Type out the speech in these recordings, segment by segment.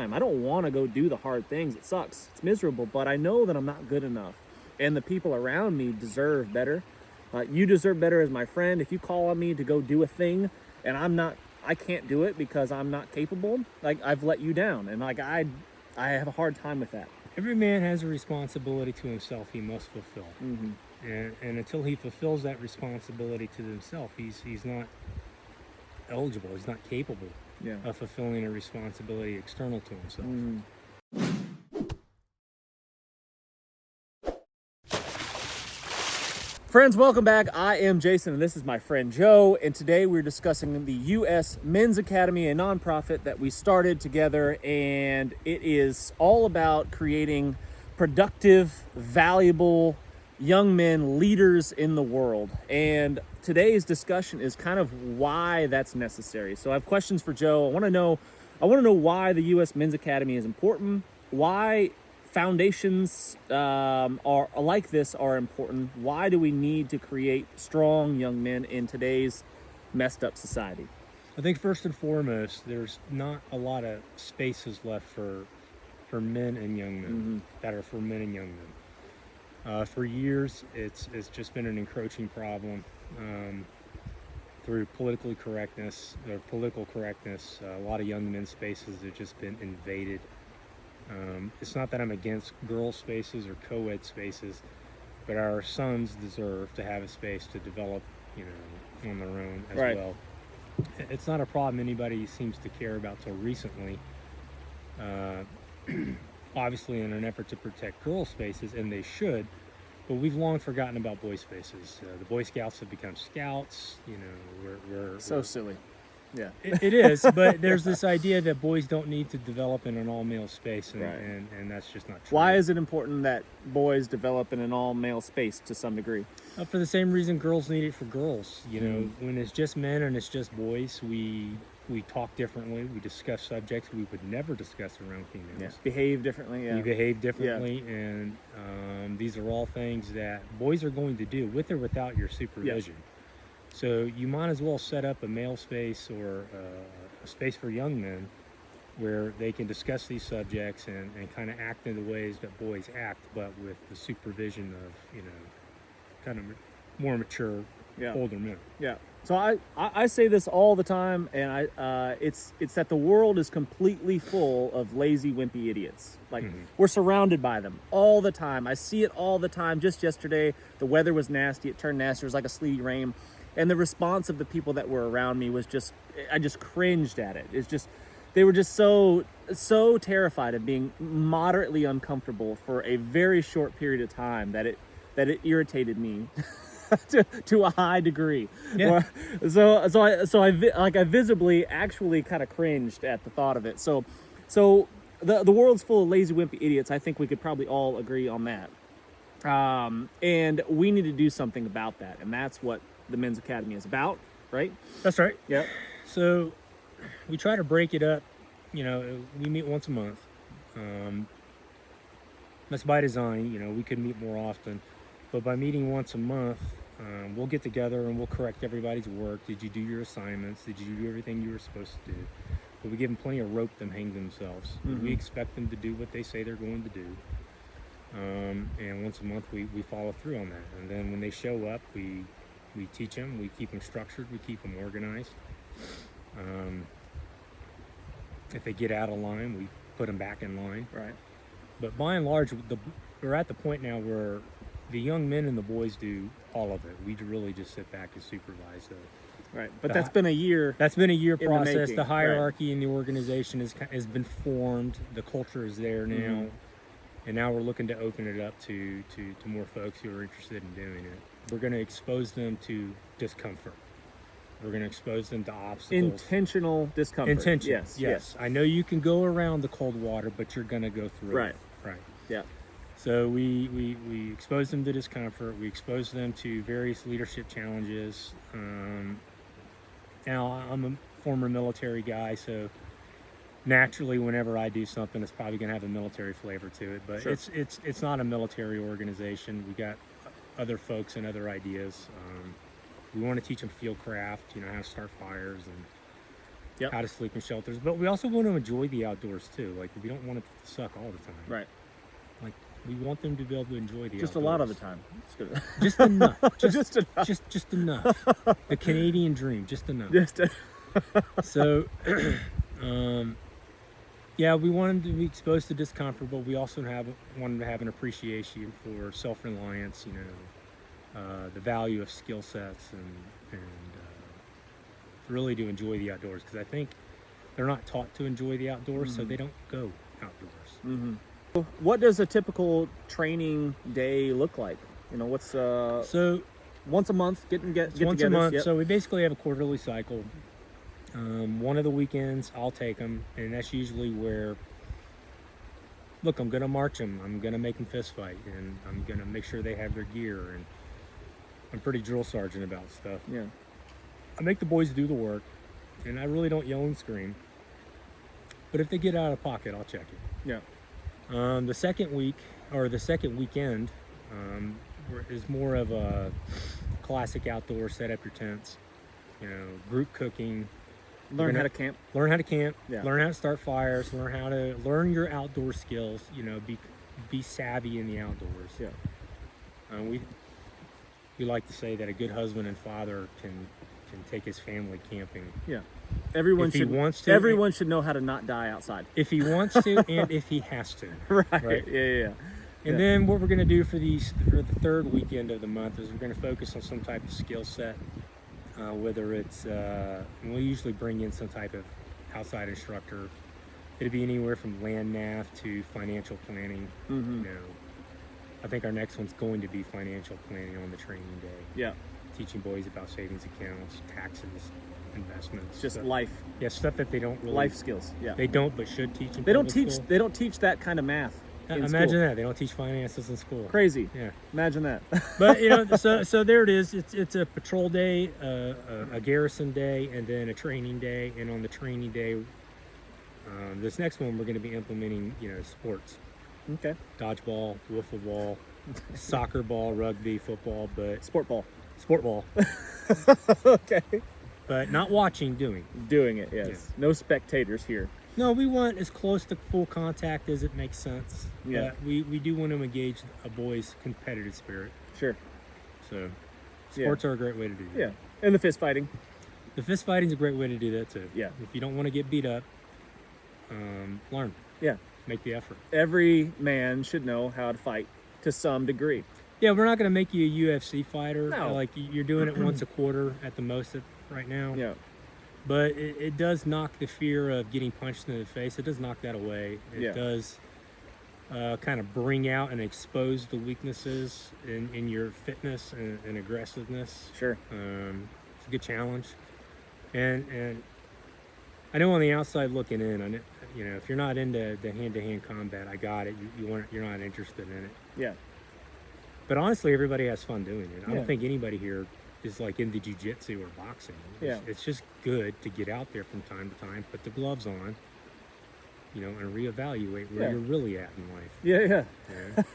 I don't want to go do the hard things. It sucks. It's miserable, but I know that I'm not good enough. And the people around me deserve better. You deserve better as my friend. If you call on me to go do a thing and I can't do it because I'm not capable, like I've let you down. And like I have a hard time with that. Every man has a responsibility to himself he must fulfill. Mm-hmm. And until he fulfills that responsibility to himself, he's not eligible, he's not capable of fulfilling a responsibility external to himself. Friends, welcome back. I am Jason and this is my friend Joe, and today we're discussing the U.S. Men's Academy, a nonprofit that we started together, and it is all about creating productive, valuable young men, leaders in the world. And today's discussion is kind of why that's necessary. So I have questions for Joe. I want to know why the U.S. Men's Academy is important, why foundations are like this are important. Why do we need to create strong young men in today's messed up society? I think first and foremost, there's not a lot of spaces left for men and young men that are for men and young men. For years, it's just been an encroaching problem through political correctness. A lot of young men's spaces have just been invaded. It's not that I'm against girl spaces or co-ed spaces, but our sons deserve to have a space to develop, on their own as well. It's not a problem anybody seems to care about till recently. Obviously in an effort to protect girl spaces, and they should, but we've long forgotten about boy spaces. The Boy Scouts have become scouts, we're so silly. Yeah, it is, but there's this idea that boys don't need to develop in an all-male space, and that's just not true. Why is it important that boys develop in an all-male space to some degree? For the same reason girls need it for girls. When it's just men and it's just boys, we talk differently, we discuss subjects we would never discuss around females. Yeah. Behave differently. Yeah. We behave differently, and these are all things that boys are going to do with or without your supervision. Yeah. So you might as well set up a male space or a space for young men where they can discuss these subjects and kind of act in the ways that boys act, but with the supervision of, kind of more mature, older men. Yeah. So I say this all the time, and it's that the world is completely full of lazy, wimpy idiots. Like, we're surrounded by them all the time. I see it all the time. Just yesterday, the weather was nasty. It turned nasty. It was like a sleety rain. And the response of the people that were around me was I just cringed at it. It's just, they were just so terrified of being moderately uncomfortable for a very short period of time that it irritated me to a high degree. Yeah. So I visibly actually kind of cringed at the thought of it. So the world's full of lazy, wimpy idiots. I think we could probably all agree on that. And we need to do something about that. And that's what the Men's Academy is about, right? That's right. Yeah. So we try to break it up. We meet once a month. That's by design. We could meet more often, but by meeting once a month, we'll get together and we'll correct everybody's work. Did you do your assignments? Did you do everything you were supposed to do? But we give them plenty of rope to hang themselves. We expect them to do what they say they're going to do. And once a month we follow through on that. And then when they show up, we teach them, we keep them structured, we keep them organized. If they get out of line, we put them back in line. Right. But by and large, we're at the point now where the young men and the boys do all of it. We really just sit back and supervise it. Right, but that's been a year. That's been a year process. The hierarchy in the organization has been formed. The culture is there now. And now we're looking to open it up to more folks who are interested in doing it. We're going to expose them to discomfort. We're going to expose them to obstacles. Intentional discomfort. Yes. I know you can go around the cold water, but you're going to go through it. Right. Yeah. So we expose them to discomfort. We expose them to various leadership challenges. Now, I'm a former military guy, so naturally, whenever I do something, it's probably going to have a military flavor to it. But it's not a military organization. We got other folks and other ideas. We want to teach them field craft, how to start fires Yep. how to sleep in shelters. But we also want to enjoy the outdoors too. Like, we don't want it to suck all the time. Right. Like, we want them to be able to enjoy the Just outdoors. a lot of the time. It's good. Just enough. Just enough. Just enough. The Canadian dream, just enough. Just So, yeah, we wanted to be exposed to discomfort, but we also wanted to have an appreciation for self-reliance, the value of skill sets, and really to enjoy the outdoors, because I think they're not taught to enjoy the outdoors, so they don't go outdoors. What does a typical training day look like? What's So once a month get once a month. Yep. So we basically have a quarterly cycle. One of the weekends I'll take them, and that's usually where, look, I'm gonna march them, I'm gonna make them fist fight, and I'm gonna make sure they have their gear, and I'm pretty drill sergeant about stuff. Yeah. I make the boys do the work, and I really don't yell and scream, but if they get out of pocket, I'll check it. Yeah. The second week, or the second weekend, is more of a classic outdoor, set up your tents, group cooking. Learn how to camp. Learn how to camp. Yeah. Learn how to start fires. Learn your outdoor skills. Be savvy in the outdoors. Yeah. We like to say that a good husband and father can take his family camping. Yeah. Everyone should know how to not die outside. If he wants to, and if he has to. Right. Yeah. And then what we're going to do for the third weekend of the month is we're going to focus on some type of skill set. Whether it's, and we usually bring in some type of outside instructor. It'd be anywhere from land nav to financial planning. I think our next one's going to be financial planning on the training day. Yeah. Teaching boys about savings accounts, taxes, investments. Just stuff. life. Yeah, stuff that they don't really. Life skills. Yeah. They don't, but should teach in They don't public teach. school. They don't teach that kind of math. Imagine that. They don't teach finances in school. Crazy. Yeah. Imagine that. But so there it is. It's a patrol day, a garrison day, and then a training day. And on the training day, this next one we're going to be implementing, sports. Okay. Dodgeball, wiffle ball, soccer ball, rugby, football, but Sport ball. Okay. But not watching, doing. Doing it. Yes. Yeah. No spectators here. No, we want as close to full contact as it makes sense. Yeah. But we do want to engage a boy's competitive spirit. Sure. So sports are a great way to do that. Yeah. And the fist fighting. The fist fighting is a great way to do that too. Yeah. If you don't want to get beat up, learn. Yeah. Make the effort. Every man should know how to fight to some degree. Yeah, we're not going to make you a UFC fighter. No. Like, you're doing it once a quarter at the most right now. Yeah. But it does knock the fear of getting punched in the face. It does knock that away. It does kind of bring out and expose the weaknesses in your fitness and aggressiveness. Sure. It's a good challenge. And I know on the outside looking in, if you're not into the hand-to-hand combat, I got it. You're not interested in it. Yeah. But honestly, everybody has fun doing it. I Yeah. don't think anybody here is like into jiu-jitsu or boxing. It's just good to get out there from time to time, put the gloves on, and reevaluate where you're really at in life. Yeah.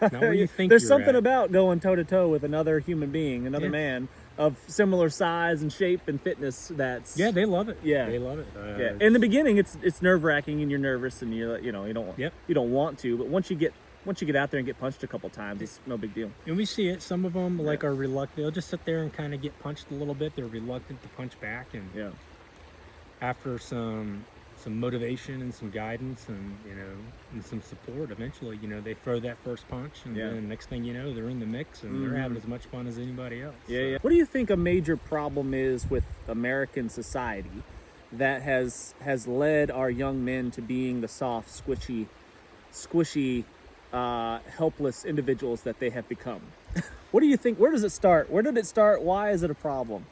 Not where you think There's you're something at. about going toe-to-toe with another human being, another man of similar size and shape and fitness. Yeah, they love it. Yeah. They love it. Yeah. In the beginning, it's nerve-wracking and you're nervous and you don't want to, but once you get out there and get punched a couple times, it's no big deal. And we see it. Some of them are reluctant. They'll just sit there and kind of get punched a little bit. They're reluctant to punch back. And after some motivation and some guidance and some support, eventually they throw that first punch, and then next thing you know, they're in the mix and they're having as much fun as anybody else. Yeah. What do you think a major problem is with American society that has led our young men to being the soft, squishy, helpless individuals that they have become? What do you think? Where does it start? Where did it start? Why is it a problem?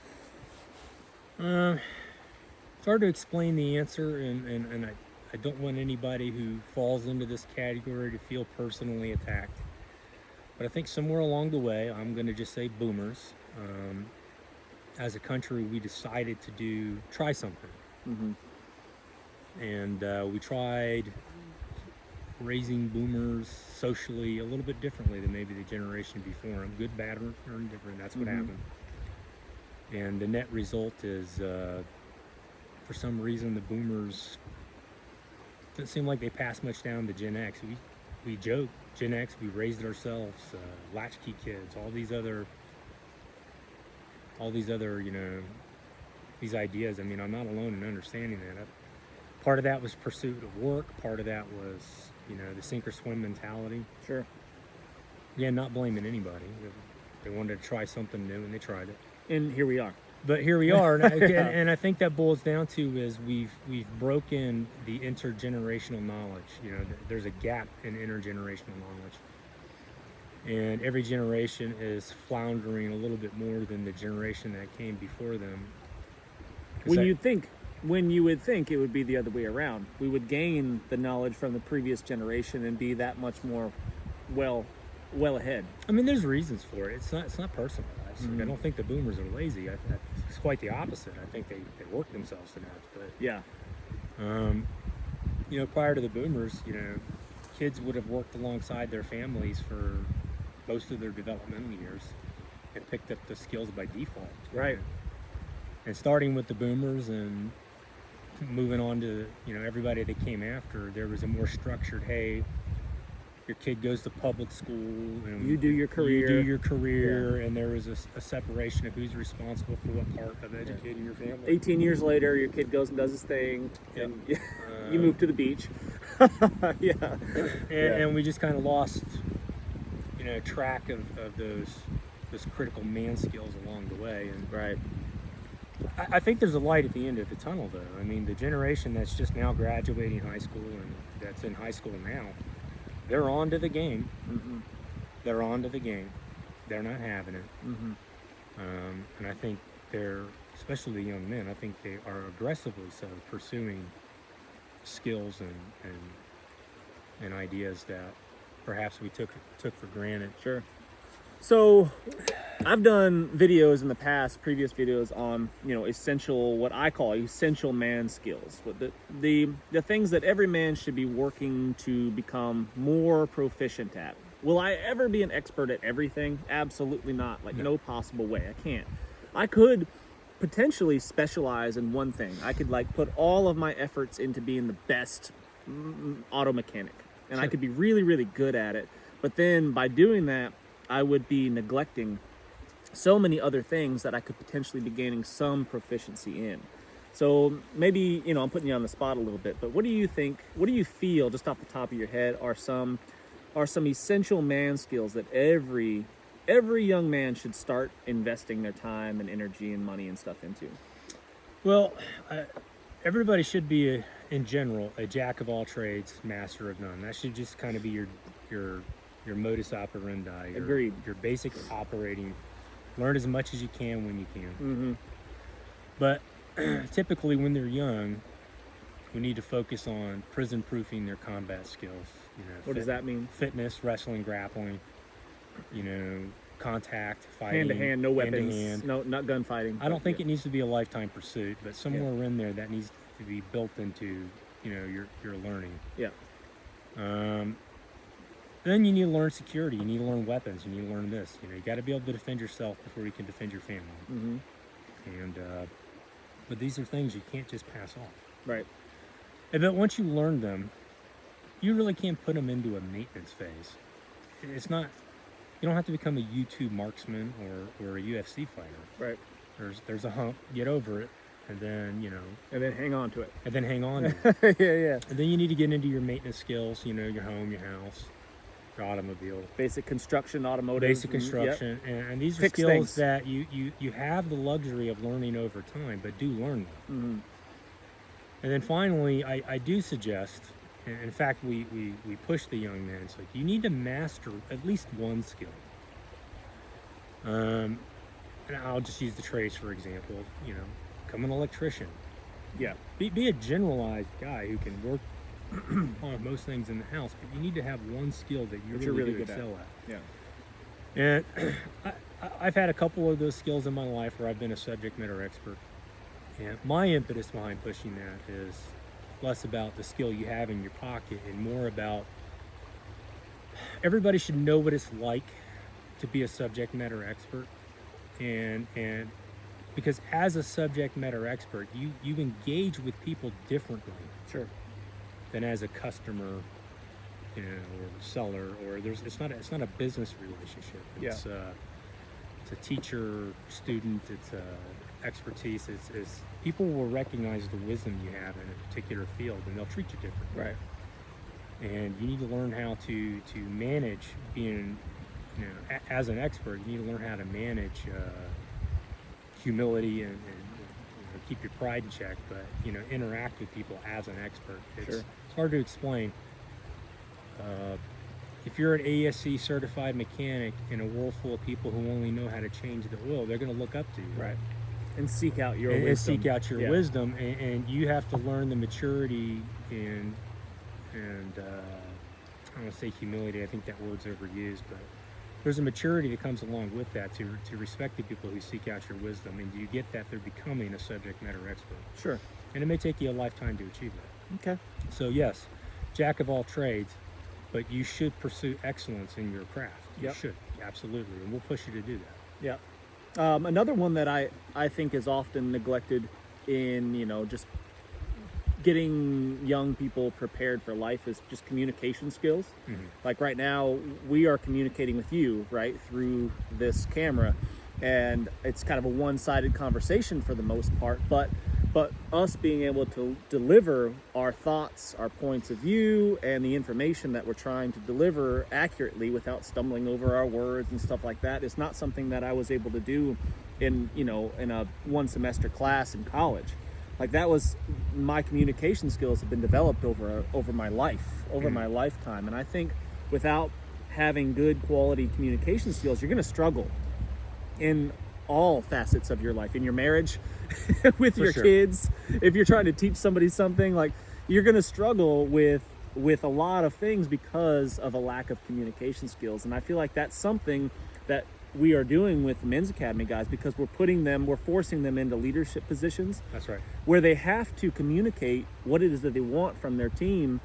It's hard to explain the answer, and I don't want anybody who falls into this category to feel personally attacked. But I think somewhere along the way, I'm going to just say boomers, as a country, we decided to try something. And we tried raising boomers socially a little bit differently than maybe the generation before them. Good, bad, or indifferent. That's what happened. And the net result is for some reason the boomers doesn't seem like they pass much down to Gen X. We joke Gen X, we raised it ourselves, latchkey kids, all these other these ideas. I mean, I'm not alone in understanding that. Part of that was pursuit of work. Part of that was, the sink or swim mentality. Sure. Again, not blaming anybody. They wanted to try something new, and they tried it. And here we are. But here we are, and I think that boils down to is we've broken the intergenerational knowledge. There's a gap in intergenerational knowledge, and every generation is floundering a little bit more than the generation that came before them. When you would think it would be the other way around. We would gain the knowledge from the previous generation and be that much more well ahead. I mean, there's reasons for it. It's not personalized. Mm-hmm. I don't think the boomers are lazy. It's quite the opposite. I think they work themselves to death. But yeah, prior to the boomers, kids would have worked alongside their families for most of their developmental years and picked up the skills by default. Right. And starting with the boomers and moving on to everybody that came after, there was a more structured, hey, your kid goes to public school and you do your career, and there was a separation of who's responsible for what part of educating your family. 18 years later, your kid goes and does his thing, and you move to the beach. And we just kind of lost track of those critical man skills along the way. And right. I think there's a light at the end of the tunnel, though. I mean, the generation that's just now graduating high school and that's in high school now, they're on to the game. Mm-hmm. They're on to the game. They're not having it. Mm-hmm. And I think especially the young men, I think they are aggressively so pursuing skills and ideas that perhaps we took for granted. Sure. So I've done videos in the past, previous videos on, essential, what I call essential man skills. The things that every man should be working to become more proficient at. Will I ever be an expert at everything? Absolutely not. No possible way. I can't. I could potentially specialize in one thing. I could put all of my efforts into being the best auto mechanic. And I could be really, really good at it. But then by doing that, I would be neglecting so many other things that I could potentially be gaining some proficiency in. So maybe, I'm putting you on the spot a little bit, but what do you think, what do you feel just off the top of your head are some essential man skills that every young man should start investing their time and energy and money and stuff into? Well, everybody should be, in general, a jack of all trades, master of none. That should just kind of be your modus operandi. Agreed. Your basic operating. Learn as much as you can when you can. Mm-hmm. But typically when they're young, we need to focus on prison-proofing their combat skills. What does that mean? Fitness, wrestling, grappling, contact, fighting. Hand-to-hand, no weapons, hand-to-hand. no, not gunfighting. I don't think it needs to be a lifetime pursuit, but somewhere in there that needs to be built into, your learning. Yeah. Then you need to learn security. You need to learn weapons. You need to learn this. You got to be able to defend yourself before you can defend your family. Mm-hmm. And but these are things you can't just pass off. Right. But once you learn them, you really can't put them into a maintenance phase. It's not. You don't have to become a YouTube marksman or a UFC fighter. Right. There's a hump. Get over it, and then And then hang on to it. And then hang on to it. Yeah. And then you need to get into your maintenance skills. Your home, your house, your automobile. Basic construction, automotive. Basic construction, and these are Fix skills things. that you have the luxury of learning over time, but do learn them. Mm-hmm. And then finally, I do suggest, and in fact, we push the young men. It's like you need to master at least one skill. And I'll just use the trades for example. Become an electrician. Yeah. Be a generalized guy who can work on most things in the house, but you need to have one skill that you're really good excel at. Yeah. And I've had a couple of those skills in my life where I've been a subject matter expert. And my impetus behind pushing that is less about the skill you have in your pocket and more about everybody should know what it's like to be a subject matter expert and because as a subject matter expert, you engage with people differently Sure. than as a customer, you know, or seller, or it's not a business relationship. It's it's a teacher student. It's a expertise. It's people will recognize the wisdom you have in a particular field, and they'll treat you differently. Right. And you need to learn how to manage being, you know, as an expert. You need to learn how to manage humility and you know, keep your pride in check, but you know, interact with people as an expert. It's hard to explain. If you're an ASC certified mechanic in a world full of people who only know how to change the oil, they're going to look up to you. Right. And seek out your and wisdom. seek out your wisdom, and you have to learn the maturity and I don't want to say humility. I think that word's overused, but there's a maturity that comes along with that to respect the people who seek out your wisdom, and you get that they're becoming a subject matter expert. Sure. And it may take you a lifetime to achieve that. Okay. So yes, jack of all trades, but you should pursue excellence in your craft. You should, absolutely, and we'll push you to do that. Yeah. Another one that I think is often neglected in, you know, just getting young people prepared for life is just communication skills. Like right now, we are communicating with you, right, through this camera, and it's kind of a one-sided conversation for the most part, but us being able to deliver our thoughts, our points of view, and the information that we're trying to deliver accurately without stumbling over our words and stuff like that is not something that I was able to do in, you know, in a one semester class in college. Like that was, my communication skills have been developed over my life, over my lifetime. And I think without having good quality communication skills, you're going to struggle in all facets of your life, in your marriage, with your kids. If you're trying to teach somebody something, like you're going to struggle with a lot of things because of a lack of communication skills. And I feel like that's something that we are doing with the Men's Academy guys, because we're forcing them into leadership positions. That's right. Where they have to communicate what it is that they want from their team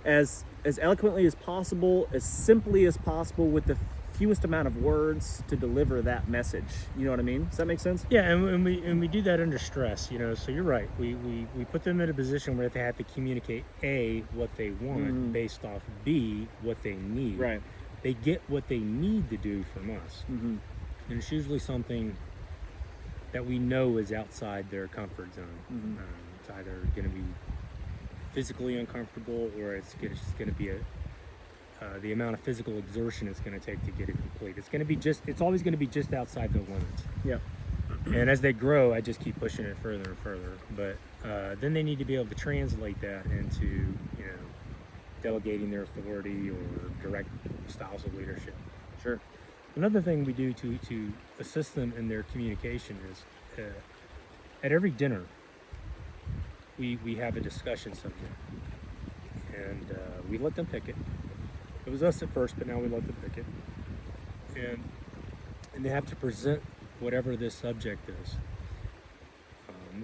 as eloquently as possible, as simply as possible, with the fewest amount of words to deliver that message. You know what I mean? Does that make sense? Yeah, and we do that under stress, you know, so you're right. We put them in a position where they have to communicate A, what they want, based off B, what they need. Right. They get what they need to do from us. And it's usually something that we know is outside their comfort zone. It's either going to be physically uncomfortable, or it's going to be the amount of physical exertion it's going to take to get it complete. It's always going to be just outside the limits. Yeah. And as they grow, I just keep pushing it further and further. But then they need to be able to translate that into, you know, delegating their authority or direct styles of leadership. Sure. Another thing we do to assist them in their communication is at every dinner, we have a discussion subject, and we let them pick it. It was us at first, but now we let them pick it, and they have to present whatever this subject is,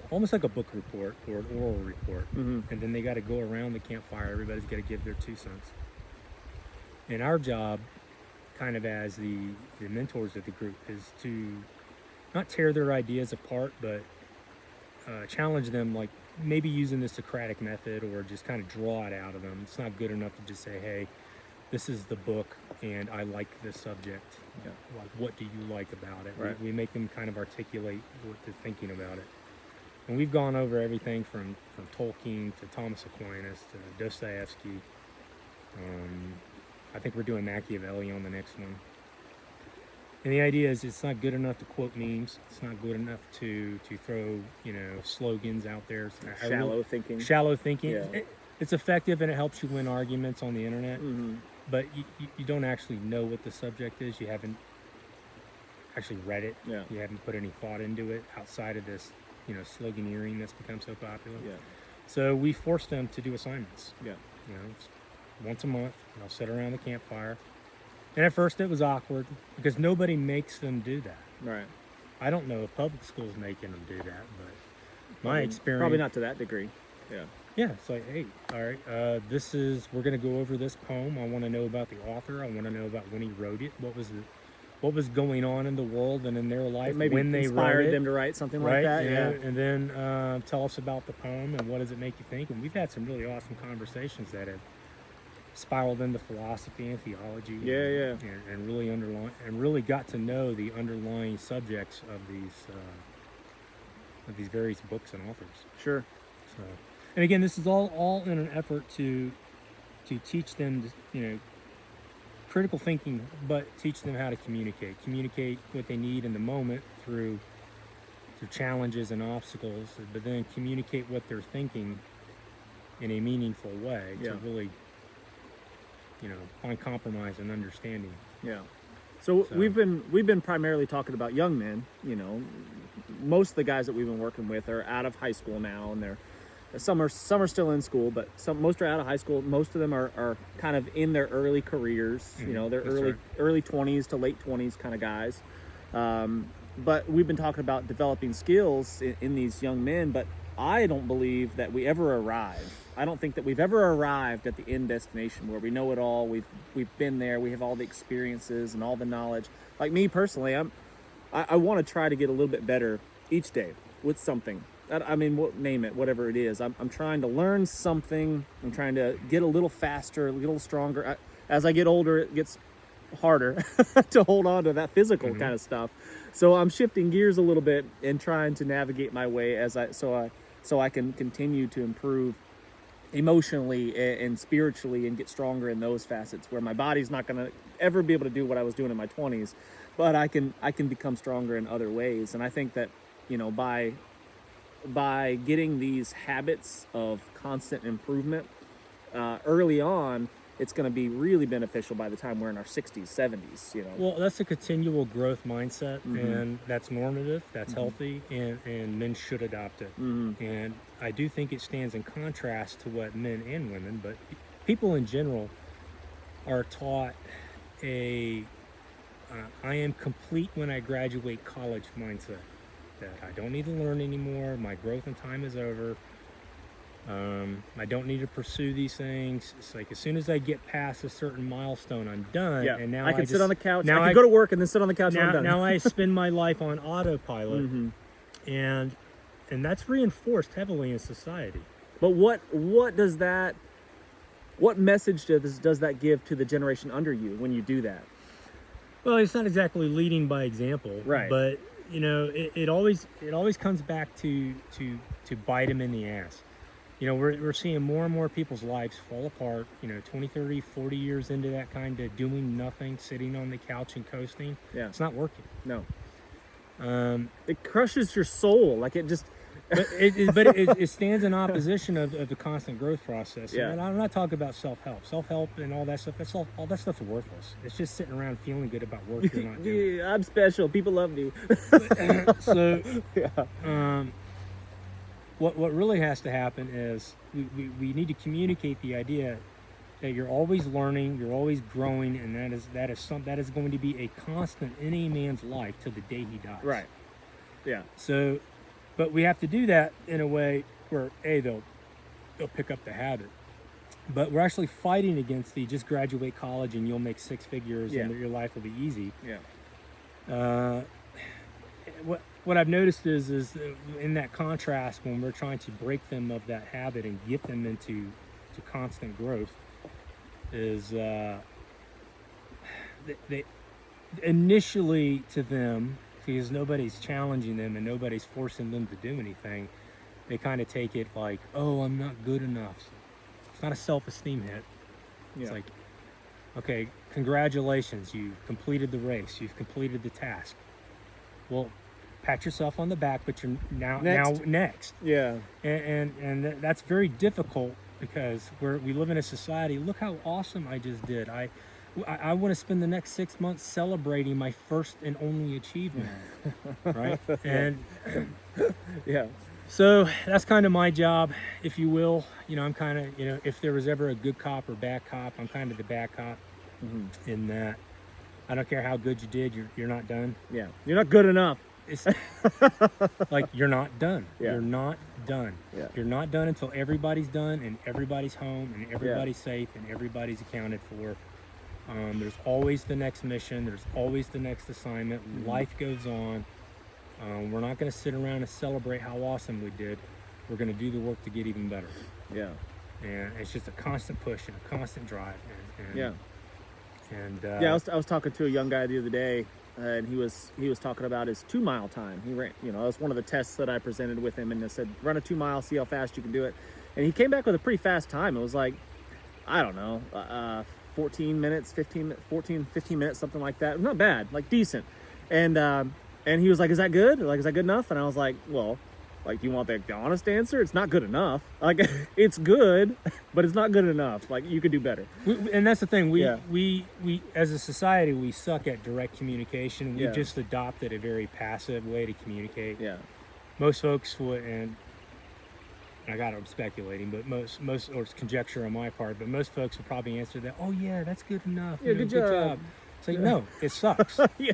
almost like a book report or an oral report. And then they got to go around the campfire. Everybody's got to give their 2 cents. And our job, kind of as the mentors of the group, is to not tear their ideas apart, but challenge them, like maybe using the Socratic method, or just kind of draw it out of them. It's not good enough to just say, hey, this is the book and I like this subject. Like, what do you like about it? Right. We make them kind of articulate what they're thinking about it. And we've gone over everything from Tolkien to Thomas Aquinas to Dostoevsky. I think we're doing Machiavelli on the next one. And the idea is, it's not good enough to quote memes. It's not good enough to throw, you know, slogans out there. Shallow thinking. Shallow thinking. Yeah. It's effective and it helps you win arguments on the internet. But you don't actually know what the subject is. You haven't actually read it. Yeah. You haven't put any thought into it outside of this, you know, sloganeering that's become so popular. Yeah. So we force them to do assignments. Yeah. You know, it's once a month. They'll sit around the campfire. And at first it was awkward because nobody makes them do that. Right. I don't know if public school's making them do that, but my experience... Probably not to that degree. Yeah. Yeah, it's like, hey, all right, we're going to go over this poem. I want to know about the author. I want to know about when he wrote it. What what was going on in the world and in their life Maybe when they inspired wrote it, them to write something right? like that. You Yeah. know, and then tell us about the poem and what does it make you think. And we've had some really awesome conversations that have spiraled into philosophy and theology. Yeah, and really got to know the underlying subjects of these various books and authors. Sure. So, and again, this is all in an effort to teach them, critical thinking, but teach them how to communicate what they need in the moment through challenges and obstacles, but then communicate what they're thinking in a meaningful way to really, find compromise and understanding. Yeah. So we've been primarily talking about young men. Most of the guys that we've been working with are out of high school now, and some are still in school, but most are out of high school. Most of them are kind of in their early careers. They're early 20s to late 20s kind of guys. But we've been talking about developing skills in these young men, but I don't believe that we ever arrive. I don't think that we've ever arrived at the end destination where we know it all. We've been there. We have all the experiences and all the knowledge. Like me personally, I want to try to get a little bit better each day with something. Name it, whatever it is. I'm trying to learn something. I'm trying to get a little faster, a little stronger. As I get older, it gets harder to hold on to that physical kind of stuff. So I'm shifting gears a little bit and trying to navigate my way so I can continue to improve emotionally and spiritually and get stronger in those facets where my body's not going to ever be able to do what I was doing in my 20s, but I can become stronger in other ways. And I think that, by getting these habits of constant improvement early on, it's going to be really beneficial by the time we're in our 60s, 70s, Well, that's a continual growth mindset, and that's normative, that's healthy, and men should adopt it. And I do think it stands in contrast to what men and women, but people in general are taught I am complete when I graduate college mindset, that I don't need to learn anymore, my growth and time is over. I don't need to pursue these things. It's like as soon as I get past a certain milestone, I'm done. Yeah. And now I can sit on the couch. Now I can go to work and then sit on the couch. Now, and I'm done. now I spend my life on autopilot, and that's reinforced heavily in society. But what message does that give to the generation under you when you do that? Well, it's not exactly leading by example, right? But it always comes back to bite them in the ass. We're seeing more and more people's lives fall apart, 20, 30, 40 years into that kind of doing nothing, sitting on the couch and coasting. Yeah. It's not working. No. It crushes your soul. Like it just... But it stands in opposition of the constant growth process. Yeah. And I'm not talking about self-help and all that stuff. All that stuff's worthless. It's just sitting around feeling good about work you're not doing. Yeah, I'm special. People love me. So, yeah. What really has to happen is we need to communicate the idea that you're always learning, you're always growing, and that is going to be a constant in a man's life till the day he dies. Right. Yeah. So, but we have to do that in a way where they'll pick up the habit, but we're actually fighting against the just graduate college and you'll make six figures and your life will be easy. Yeah. What I've noticed is in that contrast, when we're trying to break them of that habit and get them into constant growth, is they initially to them, because nobody's challenging them and nobody's forcing them to do anything, they kind of take it like, oh, I'm not good enough. So it's not a self-esteem hit. Yeah. It's like, okay, congratulations, you've completed the race, you've completed the task. Well, pat yourself on the back, but you're now next. Yeah. And that's very difficult because we live in a society. Look how awesome I just did. I want to spend the next 6 months celebrating my first and only achievement, right? And yeah. So that's kind of my job, if you will. I'm kind of, if there was ever a good cop or bad cop, I'm kind of the bad cop in that I don't care how good you did, you're not done. Yeah. You're not good enough. It's like you're not done. Yeah. You're not done. Yeah. You're not done until everybody's done and everybody's home and everybody's safe and everybody's accounted for. There's always the next mission. There's always the next assignment. Life goes on. We're not going to sit around and celebrate how awesome we did. We're going to do the work to get even better. Yeah. And it's just a constant push and a constant drive. And I was talking to a young guy the other day, and he was talking about his 2 mile time. He ran, that was one of the tests that I presented with him, and I said, run a 2 mile, see how fast you can do it. And he came back with a pretty fast time. It was like, I don't know, 15 minutes, something like that. Not bad, like decent. And he was like, is that good? Like, is that good enough? And I was like, well, like, you want the honest answer? It's not good enough. Like, it's good, but it's not good enough. Like, you could do better. And that's the thing. We as a society, we suck at direct communication. We just adopted a very passive way to communicate. Yeah. Most folks would, and I'm speculating, but most, or it's conjecture on my part, but most folks would probably answer that, oh yeah, that's good enough. Yeah, good job. It's like, no, it sucks. Yeah,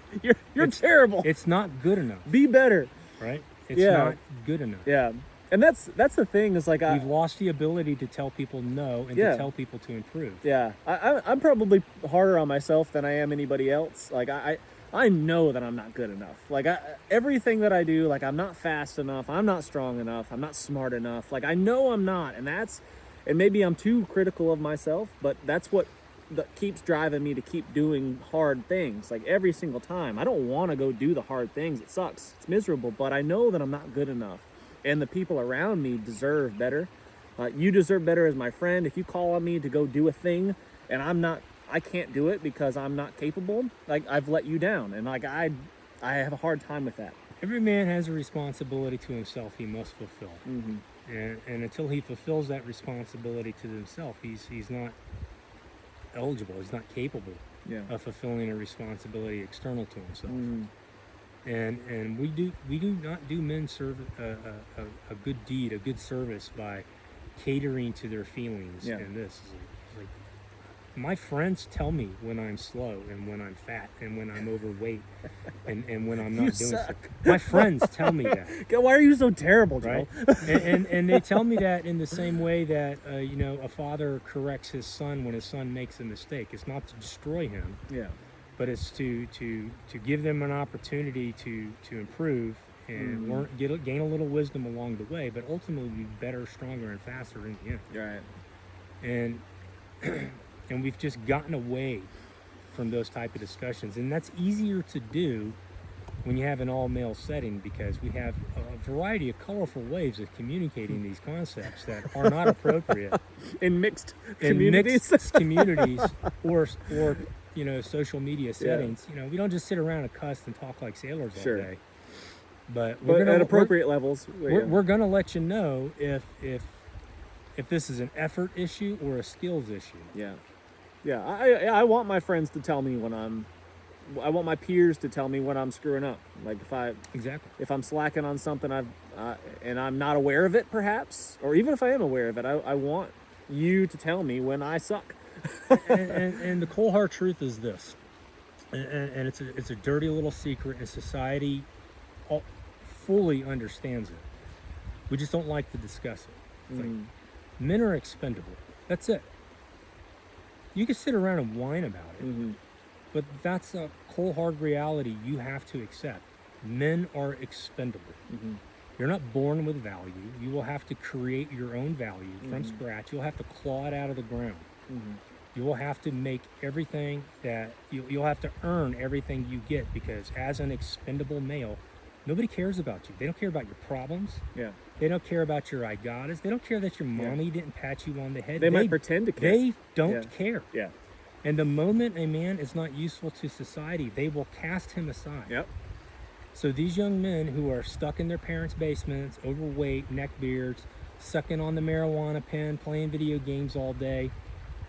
you're terrible. It's not good enough. Be better. Right? It's not good enough. Yeah. And that's the thing is like we've lost the ability to tell people no and to tell people to improve. Yeah. I'm probably harder on myself than I am anybody else. Like I know that I'm not good enough. Like everything that I do, like I'm not fast enough, I'm not strong enough, I'm not smart enough. Like I know I'm not, and maybe I'm too critical of myself, but that's what that keeps driving me to keep doing hard things. Like every single time, I don't want to go do the hard things. It sucks. It's miserable, but I know that I'm not good enough, and the people around me deserve better. You deserve better as my friend. If you call on me to go do a thing and I can't do it because I'm not capable, like I've let you down, and like I have a hard time with that. Every man has a responsibility to himself he must fulfill. Mm-hmm. And until he fulfills that responsibility to himself, he's not eligible, he's not capable of fulfilling a responsibility external to himself. And we do not do men serve a good deed, a good service by catering to their feelings. And this is like, my friends tell me when I'm slow and when I'm fat and when I'm overweight and when I'm not doing stuff. My friends tell me that. Why are you so terrible, Joe? Right? and they tell me that in the same way that a father corrects his son when his son makes a mistake. It's not to destroy him, but it's to give them an opportunity to improve and learn, gain a little wisdom along the way, but ultimately be better, stronger, and faster in the end. Right. And we've just gotten away from those type of discussions, and that's easier to do when you have an all-male setting, because we have a variety of colorful ways of communicating these concepts that are not appropriate in mixed communities, or social media settings. We don't just sit around and cuss and talk like sailors all day. But at appropriate levels, we're going to let you know if this is an effort issue or a skills issue. Yeah, I want my friends to tell me I want my peers to tell me when I'm screwing up. Like if I'm slacking on something and I'm not aware of it, perhaps, or even if I am aware of it, I want you to tell me when I suck. and the cold hard truth is this, and it's a dirty little secret, and society fully understands it. We just don't like to discuss it. It's like, men are expendable. That's it. You can sit around and whine about it, but that's a cold hard reality you have to accept. Men are expendable. You're not born with value. You will have to create your own value from scratch. You'll have to claw it out of the ground. You will have to make everything that you'll have to earn everything you get, because as an expendable male, nobody cares about you. They don't care about your problems. They don't care about your I got it. They don't care that your mommy didn't pat you on the head. They might pretend to care. They don't care. Yeah. And the moment a man is not useful to society, they will cast him aside. So these young men who are stuck in their parents' basements, overweight, neckbeards, sucking on the marijuana pen, playing video games all day,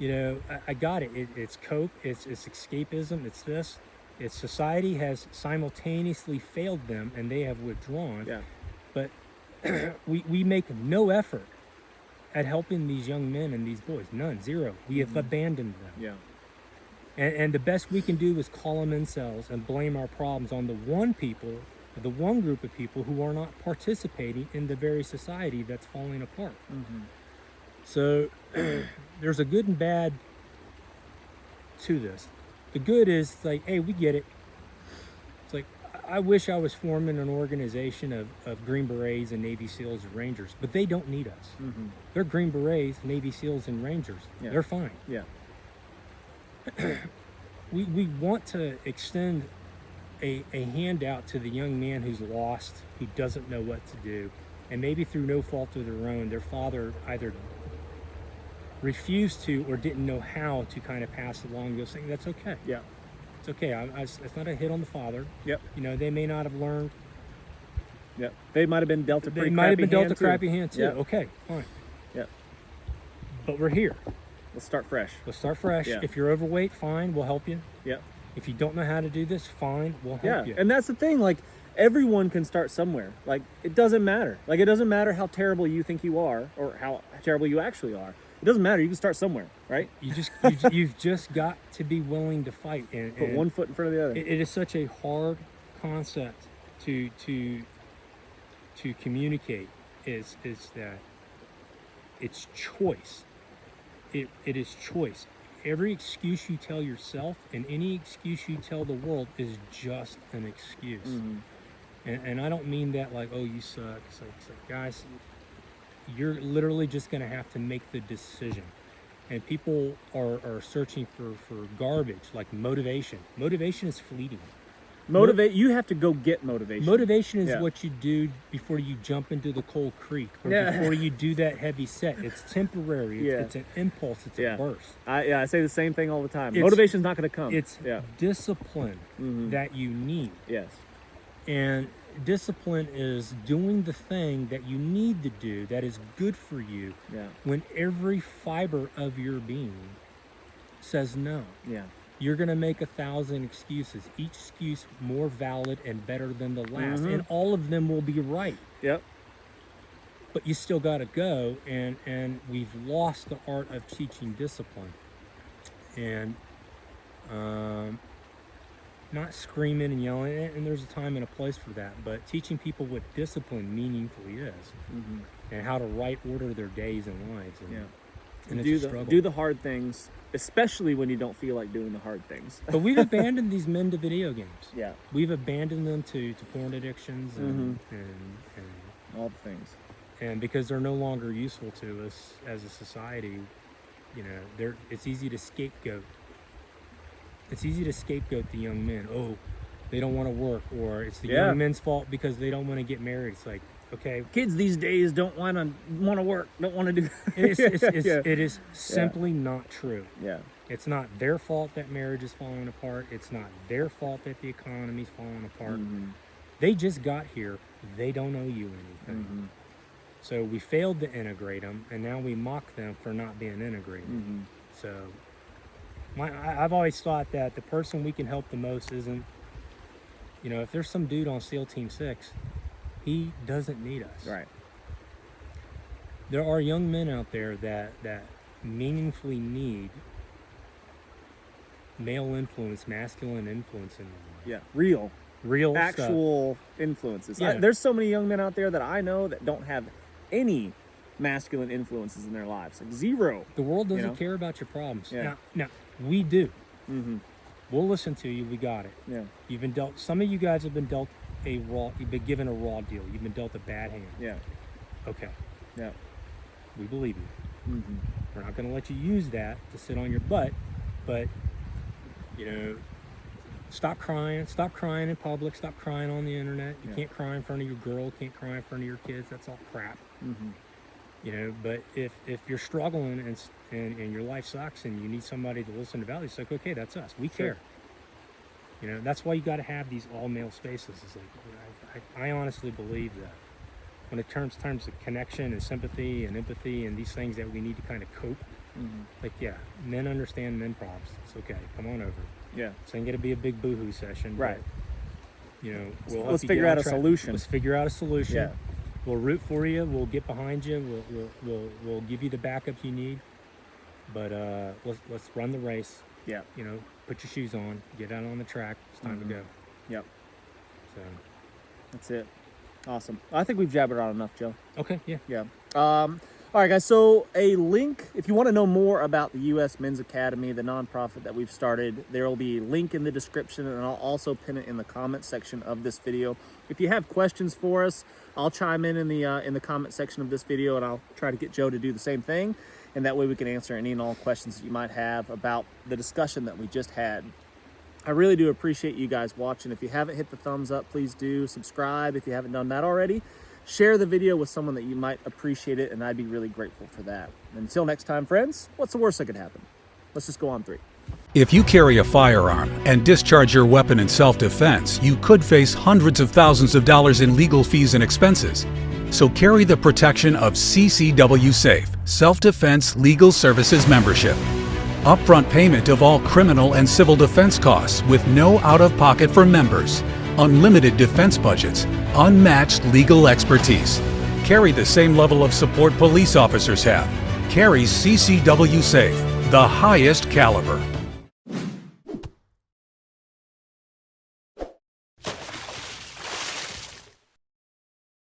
I got it. It's cope. It's escapism. It's this. It's society has simultaneously failed them, and they have withdrawn. But we make no effort at helping these young men and these boys. None. Zero. We have abandoned them. And the best we can do is call them incels and blame our problems on the one group of people who are not participating in the very society that's falling apart. So there's a good and bad to this. The good is like, hey, we get it. It's like, I wish I was forming an organization of Green Berets and Navy SEALs and Rangers, but they don't need us. They're Green Berets, Navy SEALs, and Rangers. Yeah. They're fine. Yeah. We want to extend a handout to the young man who's lost, who doesn't know what to do, and maybe through no fault of their own, their father either refused to or didn't know how to kind of pass along those things. That's okay. Yeah. It's okay. It's not a hit on the father. Yep. You know, they may not have learned. Yep. They might have been dealt a pretty They might have been dealt a too. crappy hand too. Yep. Okay, fine. Yep. But we're here. Let's start fresh. Let's start fresh. Yeah. If you're overweight, fine, we'll help you. Yep. If you don't know how to do this, fine, we'll help you. And that's the thing, like, everyone can start somewhere. Like, it doesn't matter. Like, it doesn't matter how terrible you think you are or how terrible you actually are. It doesn't matter. You can start somewhere, right? You've just got to be willing to fight and Put one foot in front of the other. It is such a hard concept to communicate. Is that it's choice. It is choice. Every excuse you tell yourself and any excuse you tell the world is just an excuse. And I don't mean that like, oh, you suck. It's like, guys, you're literally just going to have to make the decision. And people are searching for garbage, like motivation. Motivation is fleeting. You have to go get motivation. Motivation is what you do before you jump into the cold creek or Yeah. before you do that heavy set. It's temporary. Yeah. It's an impulse. It's a burst. I say the same thing all the time. It's- Motivation's not going to come. It's discipline that you need. Yes. And discipline is doing the thing that you need to do that is good for you when every fiber of your being says no. Yeah. You're going to make 1,000 excuses, each excuse more valid and better than the last, and all of them will be right. Yep. But you still got to go, and we've lost the art of teaching discipline. And not screaming and yelling, and there's a time and a place for that, but teaching people what discipline meaningfully is, and how to right order their days and lives. And it's a struggle. Do the hard things, especially when you don't feel like doing the hard things. But we've abandoned these men to video games. Yeah. We've abandoned them to porn addictions and All the things. And because they're no longer useful to us as a society, you know, it's easy to scapegoat. It's easy to scapegoat the young men. Oh, they don't want to work, or it's the young men's fault because they don't want to get married. It's like, okay, kids these days don't want to work, don't want to do. It is simply not true. Yeah. It's not their fault that marriage is falling apart. It's not their fault that the economy's falling apart. They just got here. They don't owe you anything. So we failed to integrate them, and now we mock them for not being integrated. So I've always thought that the person we can help the most isn't, you know, if there's some dude on SEAL Team 6, he doesn't need us. Right. There are young men out there that meaningfully need male influence, masculine influence in them. Yeah. Real actual stuff. Influences. Yeah. There's so many young men out there that I know that don't have any masculine influences in their lives. Like zero. The world doesn't care about your problems. Yeah. Now we do. We'll listen to you. We got it. Yeah. You've been dealt. Some of you guys have been dealt you've been given a raw deal. You've been dealt a bad hand. Yeah. Okay. Yeah. We believe you. We're not going to let you use that to sit on your butt, but you know, stop crying. Stop crying in public. Stop crying on the internet. You can't cry in front of your girl. Can't cry in front of your kids. That's all crap. You know, but if you're struggling and your life sucks and you need somebody to listen to values, it's like, okay, that's us. We care. You know, that's why you got to have these all-male spaces. It's like, I honestly believe that when it terms of connection and sympathy and empathy and these things that we need to kind of cope, like, men understand men problems. It's okay. Come on over. Yeah. This ain't going to be a big boohoo session. Right. But, you know, let's figure out a solution. Let's figure out a solution. Yeah. We'll root for you. We'll get behind you. We'll give you the backup you need. But let's run the race. Yeah. You know, put your shoes on. Get out on the track. It's time to go. Yep. So that's it. Awesome. I think we've jabbered on enough, Joe. okay. Yeah. Yeah. All right, guys, so a link, if you want to know more about the U.S. Men's Academy, the nonprofit that we've started, there will be a link in the description, and I'll also pin it in the comment section of this video. If you have questions for us, I'll chime in the comment section of this video, and I'll try to get Joe to do the same thing, and that way we can answer any and all questions that you might have about the discussion that we just had. I really do appreciate you guys watching. If you haven't hit the thumbs up, please do. Subscribe if you haven't done that already. Share the video with someone that you might appreciate it, and I'd be really grateful for that. Until next time, friends, what's the worst that could happen? Let's just go on 3. If you carry a firearm and discharge your weapon in self-defense, you could face hundreds of thousands of dollars in legal fees and expenses. So carry the protection of CCW Safe, Self-Defense Legal Services membership. Upfront payment of all criminal and civil defense costs with no out-of-pocket for members. Unlimited defense budgets, unmatched legal expertise. Carry the same level of support police officers have. Carry CCW Safe, the highest caliber.